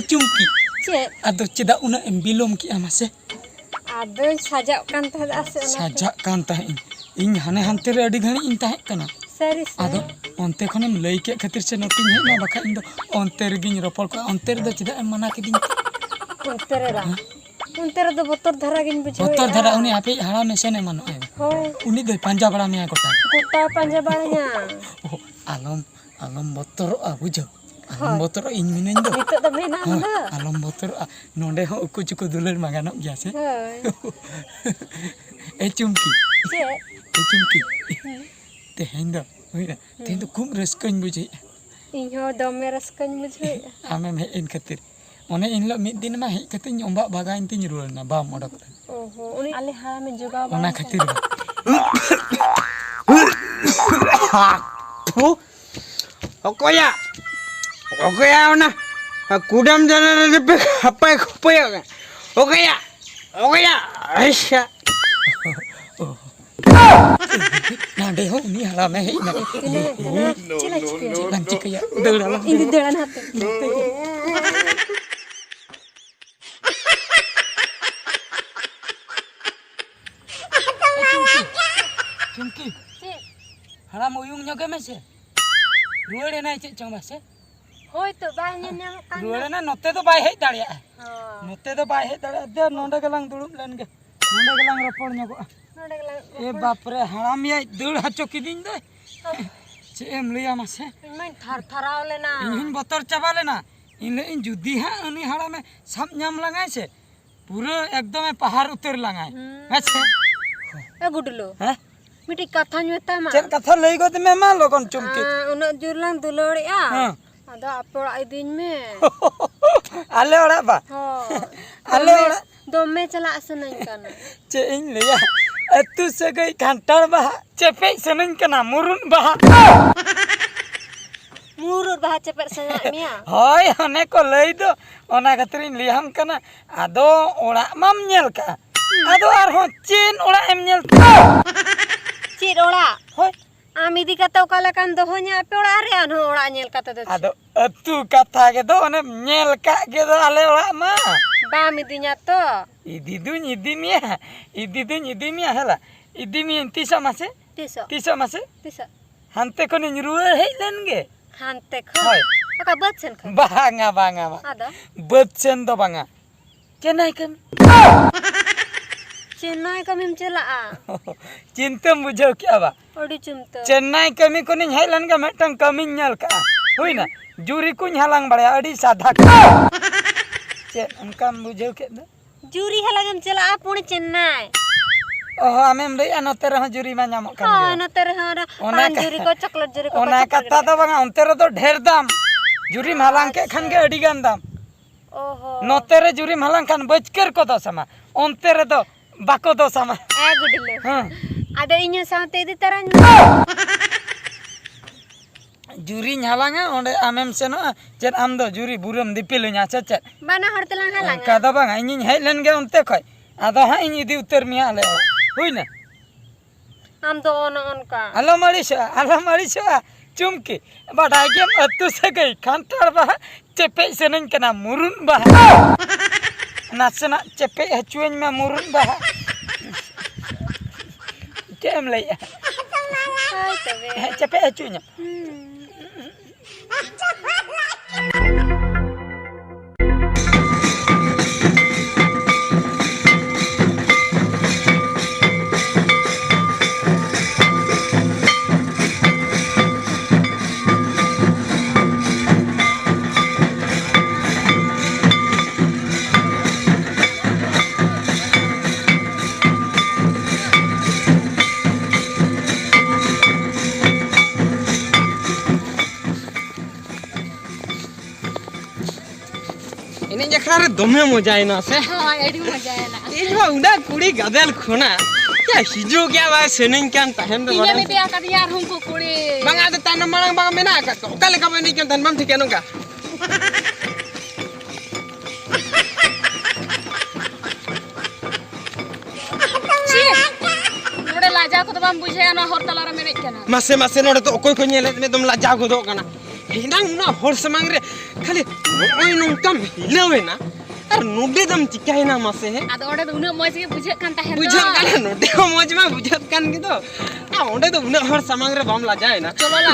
Chumki check आदो चेदा उना M बिलोम की आमासे आदो साजाव kan तहद आसे साजा कान ताहे इन हाने हानते रे अडी घणी इन ताहे कना सरी आदो onte khonem lay ke khatir se notin hei na baka indo onte regin ropor ko onte re do chida em mana kiding उनतेरे दो बोतर धरा गिन बुझो बोतर धरा उनी आपे हाड़ा में से ने मनो होय उनी दे पंजा बड़ा में गोटा गोटा पंजा बड़ाया ओ आलम बोतर आ बुझो आलम बोतर इन मिनेन दो नितो दो मेना ना आलम बोतर नोंडे हो उकु चुकु दुलर मागानो गया से ए चुमकी तेहेन दो होइना तेहेन दो खूब रस्कन बुझे इन हो दमे रस्कन बुझे आमे में इन खातिर ओने इन लो मिद दिन मा हेज कते ओंबा बागाइन तिन रुल ना बाम ओडक ओहो उनी आले हारा में जोगा ओना खातिर ओकोया ओना कुडम जने रे पे खपाय ओकोया ऐसा नाडे हो नी हाड़ा में हेज ना चिला चिकया दौड़ाला इन दौड़ान हाते चुमकी हाड़ा मुयुंग नगे में से रुएड़े ना चे चंग से होय तो बाय नेने कान रुएड़े ना नोते तो बाय हेज दाड़िया नोते तो बाय हेज दाड़िया दे नोंडे गलांग दुड़ुब लेन गे नोंडे गलांग रपड़ न्योगो ए बाप रे हाड़ाम या दौड़ हचो किदिन दे चे एम लैया मासे मैं थर थराव लेना इन बोतर चाबा लेना इन जुदी हा उनी हाड़ा में सब नाम लगाए से पूरा एकदम पहाड़ उतर लगाए अच्छा ए गुडलो हैं मिटी कथा न्यता मा चेक कथा लई गो ते मेमा लोगन चुमकी उना जुरलां दुलोड़िया आदा अपोड़ा दिन में आले ओड़ा बा आले ओड़ा दोमे चला सनन काना चे इन लिया अतु सगई घंटार बहा चेपे सनन कना मुरुन बहा मुरुर बहा चेपे सना मिया होय हने को लई दो ओना खातिर लियाम कना आदो ओड़ा माम नेल का आदो आर हो चीन ओड़ा एम नेल चीर ओड़ा होय आम इदी कतो काला कान दोहोnya पे ओड़ा रे अन ओड़ा नेल कतो दो आदो अतु कथा के दो ओने नेल का के दो आले ओड़ा मा बाम इदिnya तो इदी दुन मिया हला इदी मी तिसा मासे तिसो हानते को नि रुए हेज लेन गे हानते खो होय ओका बच्चन खो बांगा आदा बच्चन दो बांगा चेन्नई कमी चेन्नई कमी में चला चिंता बुझो क्या बा ओडी चुमतो चेन्नई कमी को नि हेज लेन गे मेटन कमी नेल का होई ना जुरी कुन हलांग बड़या अडी साधा चे उनका बुझो के दो जुरी हलागम चला पुणे चेन्नई ओहो आमेम लैया नोते रह जुरी मा नामो कान हां नते रह पान जुरी को चॉकलेट जुरी को ओना कथा तो बांगा उनते रे तो ढेर दाम जुरी मालांग के खान के अडी गान दाम ओहो नोते रे जुरी मालांग खान बचकर को दो समा उनते रे तो बाको दो समा ए गुडले हां आदा इन्या साथे इदी तरन जुरी हालांगा ओंडे आमेम सेनो चेत आम दो जुरी बुरम दिपिलुnya चेत बाना हर तलांग हालांगा का दो बांगा इन हेज लेन गे उनते खय आदो हा इन इदी उतर मिया आले होइना आम तो ओनका आलो मरिसो चुमकी बाडाय गेम अतु से गई खानटार बा चेपे सेनन कना मुरुन बा नासना चेपे हचुन में मुरुन बा केम लैया हाय तबे चेपे हचुन इने जखारे दमे मजा आइना से हां एडी मजा आना इनवा उडा कुड़ी गदेल खोना क्या हिजो क्या बा सेनिन कान तहन दो इने में बिया कर यार हमको कुड़ी बांगा त तान मांग बांगा मेना का ओका लेका बनी के धनबम ठीक है नुका नोडे लाजा को तो बम बुझे ना हर तलारा में नहीं केना मासे नोडे तो कोई कोई नेले में तुम लाजा को दो कना हिना उना हर समांग रे खाली ᱱᱚᱜᱼᱚᱭ ᱱᱚᱝᱠᱟᱢ ᱦᱤᱞᱟᱹᱣᱮᱱᱟ ᱟᱨ ᱱᱚᱰᱮ ᱫᱚᱢ ᱪᱤᱠᱟᱹᱭᱮᱱᱟ ᱢᱟᱥᱮ ᱦᱮᱸ ᱟᱫᱚ ᱚᱸᱰᱮ ᱫᱚ ᱩᱱᱟᱹᱜ ᱢᱚᱡᱽ ᱜᱮ ᱵᱩᱡᱷᱟᱹᱜ ᱠᱟᱱ ᱛᱟᱦᱮᱸ ᱵᱩᱡᱷᱟᱹᱜ ᱠᱟᱱᱟ ᱱᱚᱰᱮ ᱦᱚᱸ ᱢᱚᱡᱽ ᱢᱟ ᱵᱩᱡᱷᱟᱹᱜ ᱠᱟᱱ ᱜᱮᱫᱚ ᱚᱸᱰᱮ ᱫᱚ ᱩᱱᱟᱹᱜ ᱦᱚᱲ ᱥᱟᱢᱟᱝ ᱨᱮ ᱵᱟᱢ ᱞᱟᱡᱟᱣᱮᱱᱟ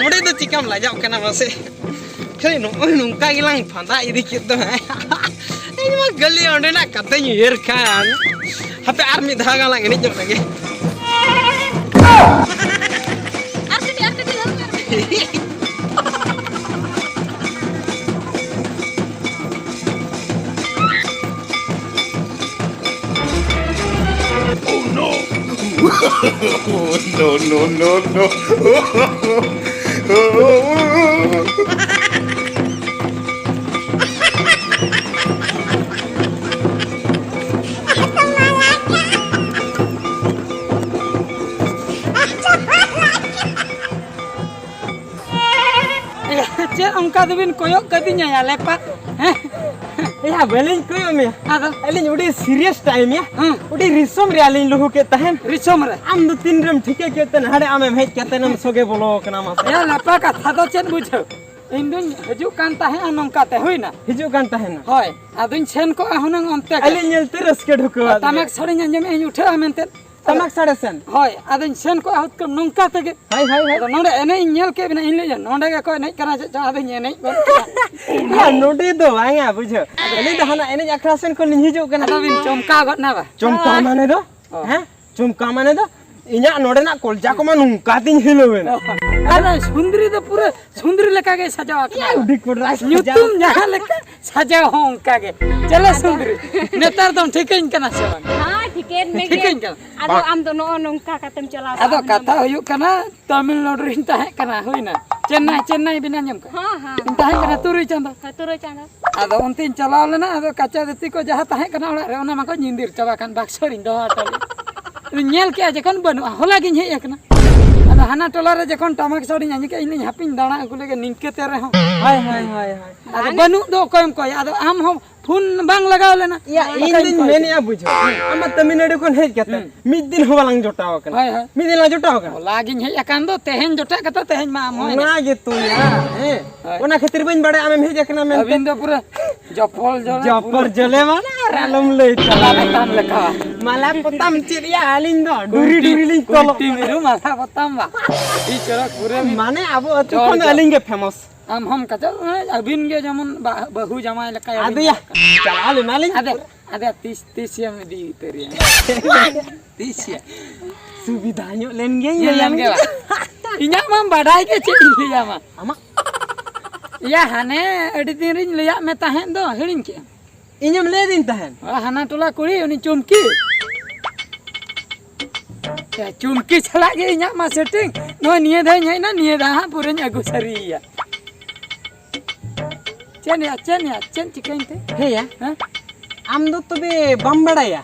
ᱱᱚᱰᱮ ᱫᱚ ᱪᱤᱠᱟᱢ ᱞᱟᱡᱟᱣ ᱠᱟᱱᱟ ᱢᱟᱥᱮ ᱠᱷᱟᱹᱞᱤ ᱱᱚᱜᱼᱚᱭ ᱱᱚᱝᱠᱟ ᱜᱮᱞᱟᱝ ᱯᱷᱟᱸᱫᱟ ᱤᱫᱤ ᱠᱮᱫ ᱫᱚ ᱦᱮᱸ ᱤᱧ ᱢᱟ ᱜᱟᱹᱞᱤ ᱚᱸᱰᱮᱱᱟᱜ ᱠᱟᱛᱷᱟᱧ ᱩᱭᱦᱟᱹᱨ ᱠᱷᱟᱱ ᱦᱟᱯᱮ ᱟᱨ ᱢᱤᱫ ᱫᱷᱟᱣ ᱜᱟᱱ ᱞᱟᱝ ᱮᱱᱮᱡ ᱧᱚᱜ ᱞᱮᱜᱮ ᱟᱨ ᱠᱟᱹᱴᱤᱡ No, no, no, no. चेक उनका दबिन कोयक कदिnya ya lepak या बेलिंग कोई में ada अलिंग उडी सीरियस टाइम या उडी रिसोम रे अलिंग लुहु के तहन रिसोम रे आम दो तीन रम ठीके के तन हडे आमे भेज के तन सोगे बोलो कना मासे ya lepak kata do चेक बुझो इंदुन हजू कान ताहे नोंका ते होइना हिजु कान तहन होय आदुन छेन को हुनंग अन्ते अलिंग नेलते रसके ढुकवा तमक सड़ी अंजम ए उठे आमेनते तमक साडे सन होय आदुन छेन को आउत को नोंका तेगे हाय हाय हाय नोंडे एने नेल के बिना इन ले नोंडे के को नहीं करा जा आदुन एने या नोडी दो आंगा बुझो अलिंग दहना एने अखरासन को हिजु कना आदुन चमका गत ना बा चमका माने दो हैं चमका माने दो इन्या नोडे ना कोलजा को मा नुंका दिन हिलोवेना अरे सुंदरी तो पूरे सुंदरी लेका के सजावा या उडी कोडरास ᱧᱩᱛᱩᱢ ᱡᱟᱦᱟᱸ ᱞᱮᱠᱟ ᱥᱟᱡᱟᱣ ᱦᱚᱸ ᱚᱱᱠᱟ ᱜᱮ ᱪᱮᱞᱮ ᱥᱩᱸᱫᱨᱤ ᱱᱮᱛᱟᱨ ᱫᱚᱢ ᱴᱷᱤᱠᱟᱹᱧ ᱠᱟᱱᱟ ᱥᱮ ᱵᱟᱝ हाँ ठिकेन में ᱴᱷᱤᱠᱟᱹᱧ ᱠᱟᱱᱟ आदो आम दो नो नोंका कातम चला ᱟᱫᱚ ᱠᱟᱛᱷᱟ ᱦᱩᱭᱩᱜ ᱠᱟᱱᱟ ᱛᱟᱢᱤᱞᱱᱟᱲᱩ ᱨᱤᱧ ᱛᱟᱦᱮᱸ ᱠᱟᱱᱟ ᱦᱩᱭᱱᱟ ᱪᱮᱱᱱᱟᱭ ᱵᱤᱱ ᱟᱸᱡᱚᱢ ᱠᱟᱜ हाँ हाँ ᱤᱧ ᱛᱟᱦᱮᱸ ᱠᱟᱱᱟ ᱛᱩᱨᱩᱭ ᱪᱟᱸᱫᱳ तुरो चांदा ᱟᱫᱚ ᱚᱱᱛᱮᱧ ᱪᱟᱞᱟᱣ ᱞᱮᱱᱟ ᱟᱫᱚ ᱠᱟᱪᱟ ᱫᱮᱛᱤ ᱠᱚ ᱡᱟᱦᱟᱸ ᱛᱟᱦᱮᱸ ᱠᱟᱱᱟ ᱚᱲᱟᱜ ᱨᱮ ᱚᱱᱟ ᱢᱟᱠᱚ ᱧᱤᱸᱫᱤᱨ ᱪᱟᱵᱟ ᱠᱟᱱ ᱵᱟᱠᱥᱚ ᱨᱤᱧ ᱫᱚᱦᱚ ᱦᱚᱴᱚ ᱞᱮᱫ ᱧᱮᱞ ᱠᱮᱜᱼᱟ ᱡᱚᱠᱷᱚᱱ ᱵᱟᱹᱱᱩᱜᱼᱟ ᱦᱚᱞᱟ ᱜᱤᱧ ᱦᱮᱡ ᱟᱠᱟᱱᱟ ᱟᱫᱚ ᱦᱟᱱᱟ ᱴᱚᱞᱟ ᱨᱮ ᱡᱚᱠᱷᱚᱱ ᱴᱟᱢᱟᱠ ᱥᱟᱰᱤᱧ ᱟᱸᱡᱚᱢ ᱠᱮᱜᱼᱟ ᱤᱧ ᱦᱟᱯᱤᱧ ᱫᱟᱬᱟ ᱟᱹᱜᱩ ᱞᱮᱜᱮ ᱱᱤᱝᱠᱟᱹᱛᱮ ᱨᱮᱦᱚᱸ हाय हाय हाय हाय ᱟᱫᱚ ᱵᱟᱹᱱᱩᱜ ᱫᱚ ᱚᱠᱚᱭᱮᱢ ᱠᱚᱭᱟ ᱟᱫᱚ ᱟᱢ ᱦᱚᱸ ᱯᱷᱳᱱ ᱵᱟᱝ ᱞᱟᱜᱟᱣ ᱞᱮᱱᱟ या इन दिन मैंने या बुझो हम तमिलनाडु को हेज केते मिद दिन हो बालांग जोटाव कन ᱦᱳᱭ ᱦᱳᱭ मिद दिन ला जोटाव कन ᱦᱚᱞᱟ ᱜᱤᱧ ᱦᱮᱡ ᱟᱠᱟᱱ ᱫᱚ ᱛᱮᱦᱮᱧ ᱡᱚᱴᱟᱜ ᱠᱟᱛᱮ ᱛᱮᱦᱮᱧ ᱢᱟ ᱟᱢ ᱦᱚᱸ ना गे तू या हैं ओना खातिर बइन बड़े आमे हेज कना में ᱟᱹᱵᱤᱱ ᱫᱚ ᱯᱩᱨᱟᱹ ᱡᱚᱯᱚᱞ ᱡᱚᱲᱟ जपर जले माने रालम लई चला ᱵᱟᱛᱟᱢ ᱞᱮᱠᱟ माला पताम चिरिया आलिन दो डुरी डुरी लिन तolo ᱩᱞᱴᱤ ᱢᱤᱨᱩ ᱢᱟᱛᱷᱟ ᱵᱟᱛᱟᱢ ᱵᱟ ᱤ ᱪᱚᱨᱚᱠ ᱯᱩᱨᱟᱹ माने अब अतु कोन आलिन गे फेमस ᱟᱢ ᱦᱚᱢ ᱠᱟᱪᱟ ᱟᱹᱵᱤᱱ ᱜᱮ ᱡᱮᱢᱚᱱ ᱵᱟᱹᱦᱩ ᱡᱟᱢᱟᱭ ᱞᱮᱠᱟ आदु या चला ले मालिन ᱟᱫᱮ ᱟᱫᱮ ᱛᱤᱥᱤᱭᱟᱢ ᱤᱫᱤ ᱩᱛᱟᱹᱨᱤᱭᱟ ᱛᱤᱥᱤᱭᱟ सुविधा ᱧᱚ लेन गे ᱧᱮᱞᱟᱢ ᱜᱮ ᱤᱧᱟᱹᱜ ᱢᱟᱢ ᱵᱟᱰᱟᱭ ᱜᱮ ᱪᱮᱫ ᱤᱧ ᱞᱟᱹᱭᱟᱢᱟ आमा ᱤᱭᱟ ᱦᱟᱱᱮ ᱟᱹᱰᱤ ᱫᱤᱱ ᱨᱤᱧ ᱞᱟᱹᱭᱟᱜ ᱢᱮ ᱛᱟᱦᱮᱸᱫ ᱫᱚ ᱦᱤᱲᱤᱧ ᱠᱮᱜᱼᱟ इñम ले दिन तहन ᱦᱟᱱᱟ ᱴᱚᱞᱟ ᱠᱩᱲᱤ ᱩᱱᱤ ᱪᱩᱢᱠᱤ ᱪᱩᱢᱠि ᱪᱟᱞᱟᱜ ᱜᱮ ᱤᱧᱟᱹᱜ ᱢᱟ ᱥᱮᱴᱤᱝ ᱱᱚᱜᱼᱚᱭ ᱱᱤᱭᱟᱹ ᱫᱷᱟᱣ ᱦᱮᱡ ᱮᱱᱟ ᱱᱤᱭᱟᱹ ᱫᱷᱟᱣ ᱦᱟᱸᱜ ᱯᱩᱨᱟᱹᱧ ᱟᱹᱜᱩ ᱥᱟᱹᱨᱤᱭᱮᱭᱟ ᱪᱮᱫ ᱪᱤᱠᱟᱹᱧ ᱛᱮ हे या ᱦᱮᱸ आम दो तबे बम बड़ाया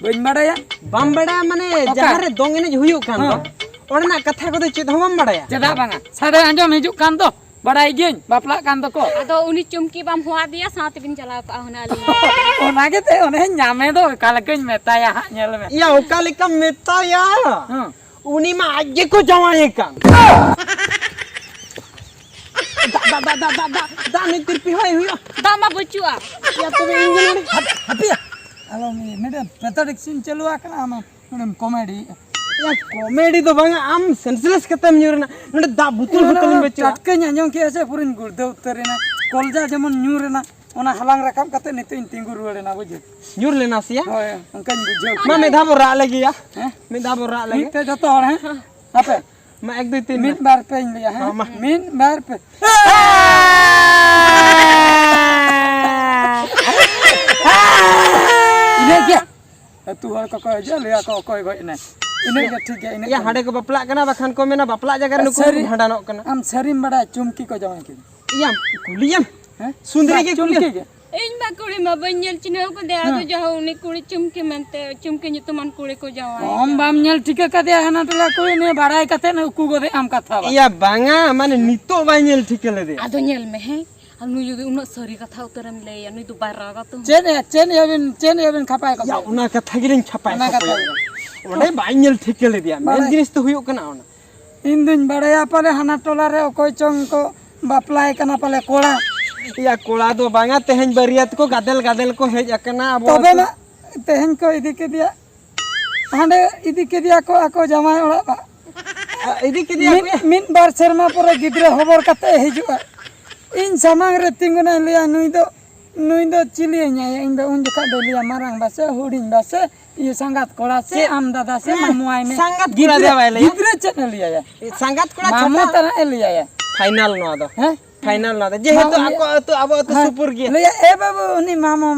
ᱵᱟᱹᱧ ᱵᱟᱰᱟᱭᱟ बम बड़ाया माने जहां रे दोंग एने हुयुग कान दो ओरना कथा को चेद हम बम बड़ाया ᱪᱮᱫᱟᱜ ᱵᱟᱝᱟ ᱥᱟᱰᱮ ᱟᱸᱡᱚᱢ ᱦᱤᱡᱩᱜ ᱠᱟᱱ ᱫᱚ ᱵᱟᱰᱟᱭ ᱜᱤᱭᱟᱹᱧ ᱵᱟᱯᱞᱟᱜ ᱠᱟᱱ ᱫᱚᱠᱚ आदो उनी चुमकी बाम हुआ दिया साथ बिन चला का होना ली ᱚᱱᱟᱜᱮ ᱛᱮ ᱚᱱᱮ ᱧᱟᱢᱮ ᱫᱚ ᱚᱠᱟ ᱞᱮᱠᱟᱧ ᱢᱮᱛᱟᱭᱟ ᱦᱟᱸᱜ ᱧᱮᱞ ᱢᱮ या ओका लेका मेताया ᱦᱮᱸ उनी मा आजे को जवाए कान दा ने तिरपी होय हुयो दामा बचुआ या तबे engine happy alo mede pathetic scene chalu akana am madam comedy या कॉमेडी तो बांगा आम सेंसलेस कतम न्यूरना नडे दा बुतुल बुतुल में बेचो चटकन आंजम के ऐसे पुरन गुर्दे उतरेना कॉलजा जेमन न्यूरेना ओना हलांग राखब कते नितिन तिंगु रुवेना बुझे न्यूर लेना सिया होय अंकन बुझो मा मेधा बो रा लगी या हैं मेधा बो रा लगी मिते जतो हर हैं आपे मा एक दो तीन मिन बार पे इन लिया है मिन बार पे इने क्या तू हर को कह जा लिया को कोई गई ना इने के ठीक है इने या हाडे को बपला कना बखान को मेना बपला जगह नुको सरी। हडानो कना हम सरीम बड़ा चुमकी को जावे के या कुलियम हैं सुंदरी के चुमकी कुलियम के इन बा कुड़ी मा बन्यल चिन्ह को दे आदो जहा उनी कुड़ी चुमकी मनते चुमकी नितुमन कुड़ी को जावा हम बाम नेल ठीक कदे हना टला कोई ने बाड़ाय कते न उकु गोदे आम कथा बा या बांगा माने नितो बाइनेल ठीक ले दे आदो नेल में है अनु युगे उनो सरी कथा उतरम ले अनु दु बार रागा तो चेन याबिन खपाय या को उना कथा गिलिन छपाय उना कथा ओडे बाइनेल ठीक ले दिया मेन जिनिस तो हुयो कना ओना इन दिन बाड़ाया पाले हना टोला रे कोई चंग को बापलाय कना पाले कोड़ा या कोड़ा दो बांगा तेहन बरियात को गादल को हेज अकना अब तबे ना तेहन को इदी के दिया हांडे इदी के दिया को आको जमाय ओड़ा बा इदी के दिया मिन बार शर्मा पर गिद्रे खबर कते हिजुआ इन समांग रे तिंगुना लिया नुई दो चिली न्याय इन दो उन जका दो लिया मारंग बासे हुडिन बासे ये संगात कोड़ा से आम दादा से मामू आय में संगात कोड़ा देवा ले गिद्रे चैनल लिया या संगात कोड़ा मामू तना लिया या फाइनल नो दो हैं फाइनल ना दे जे तो आको तो अब तो सुपर गे लिया ए बाबू उनी मामो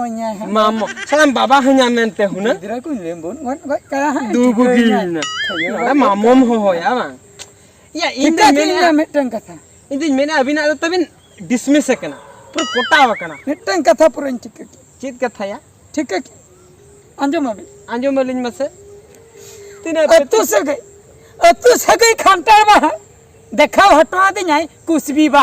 न्याय है मामो सलाम बाबा हन्या मेनते हुना गिद्रे को लेम्बुन गट कया है दुगु गिन ना मामोम हो या बा या इन दे मेना मिटन कथा इन मेना अबिना तो तबिन डिसमिस करना पूरा कोटा वकना मिटन कथा पुरन चिक चीत कथा या ठीक है अंजम अबे आंजो मलिन मसे तिने अतु सगई खांटार बा देखाव हटवा दे न्याय कुछ भी बा